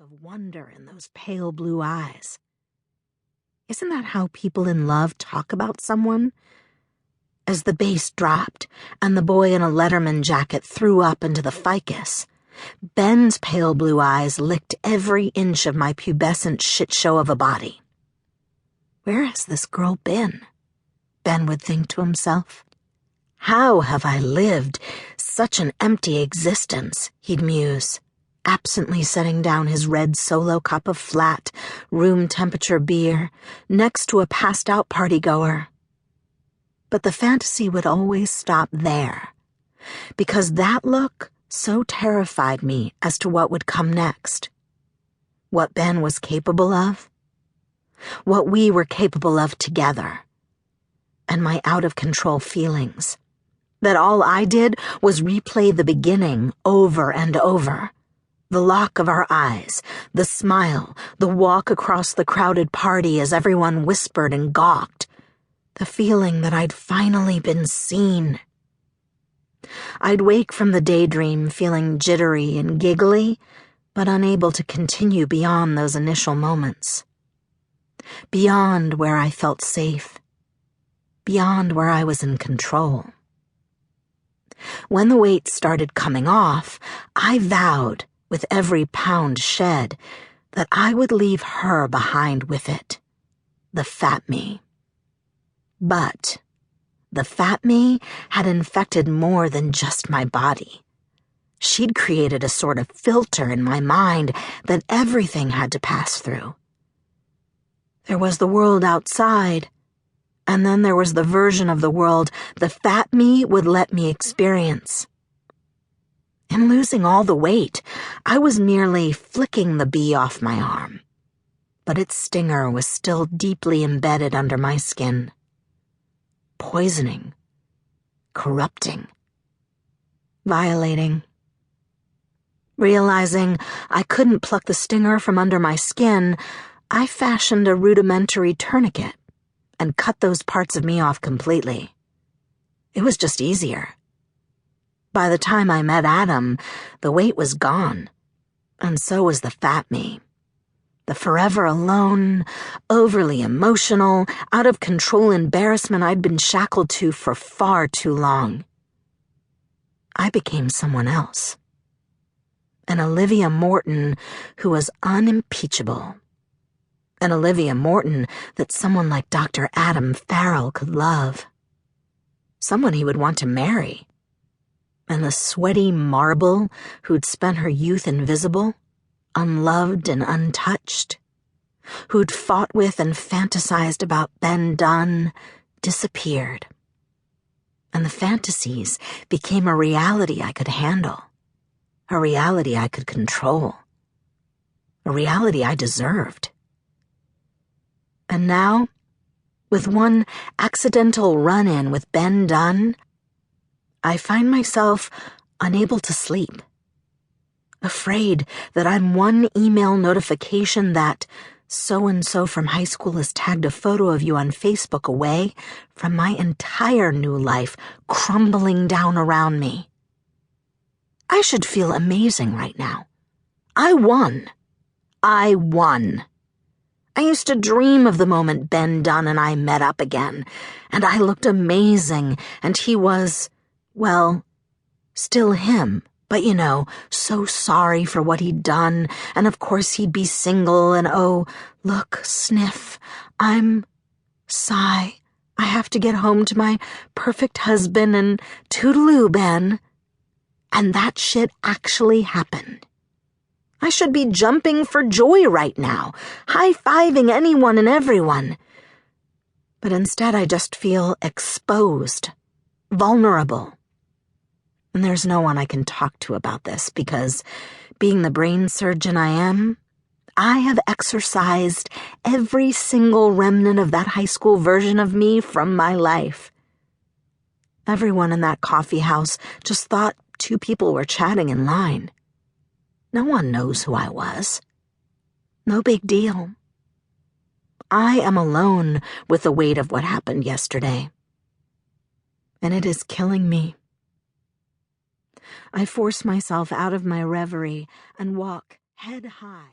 of wonder in those pale blue eyes. Isn't that how people in love talk about someone? As the bass dropped and the boy in a Letterman jacket threw up into the ficus, Ben's pale blue eyes licked every inch of my pubescent shit-show of a body. Where has this girl been? Ben would think to himself. How have I lived such an empty existence, he'd muse, absently setting down his red solo cup of flat, room-temperature beer next to a passed-out partygoer. But the fantasy would always stop there, because that look so terrified me as to what would come next. What Ben was capable of. What we were capable of together. And my out-of-control feelings. That all I did was replay the beginning over and over. The lock of our eyes, the smile, the walk across the crowded party as everyone whispered and gawked. The feeling that I'd finally been seen. I'd wake from the daydream feeling jittery and giggly, but unable to continue beyond those initial moments. Beyond where I felt safe. Beyond where I was in control. When the weight started coming off, I vowed, with every pound shed, that I would leave her behind with it. The fat me. But the fat me had infected more than just my body. She'd created a sort of filter in my mind that everything had to pass through. There was the world outside, and then there was the version of the world the fat me would let me experience. In losing all the weight, I was merely flicking the bee off my arm, but its stinger was still deeply embedded under my skin. Poisoning, corrupting, violating. Realizing I couldn't pluck the stinger from under my skin, I fashioned a rudimentary tourniquet and cut those parts of me off completely. It was just easier. By the time I met Adam, the weight was gone, and so was the fat me. The forever alone, overly emotional, out-of-control embarrassment I'd been shackled to for far too long. I became someone else. An Olivia Morten who was unimpeachable. An Olivia Morten that someone like Dr. Adam Farrell could love. Someone he would want to marry. And the sweaty marble who'd spent her youth invisible, unloved and untouched, who'd fought with and fantasized about Ben Dunn, disappeared. And the fantasies became a reality I could handle, a reality I could control, a reality I deserved. And now, with one accidental run-in with Ben Dunn, I find myself unable to sleep. Afraid that I'm one email notification that so-and-so from high school has tagged a photo of you on Facebook away from my entire new life crumbling down around me. I should feel amazing right now. I won. I won. I used to dream of the moment Ben Dunn and I met up again, and I looked amazing, and he was, well, still him. But, so sorry for what he'd done, and of course he'd be single, and oh, look, sniff, I'm, sigh, I have to get home to my perfect husband, and toodaloo, Ben. And that shit actually happened. I should be jumping for joy right now, high-fiving anyone and everyone. But instead I just feel exposed, vulnerable. And there's no one I can talk to about this because, being the brain surgeon I am, I have exorcised every single remnant of that high school version of me from my life. Everyone in that coffee house just thought two people were chatting in line. No one knows who I was. No big deal. I am alone with the weight of what happened yesterday. And it is killing me. I force myself out of my reverie and walk head high.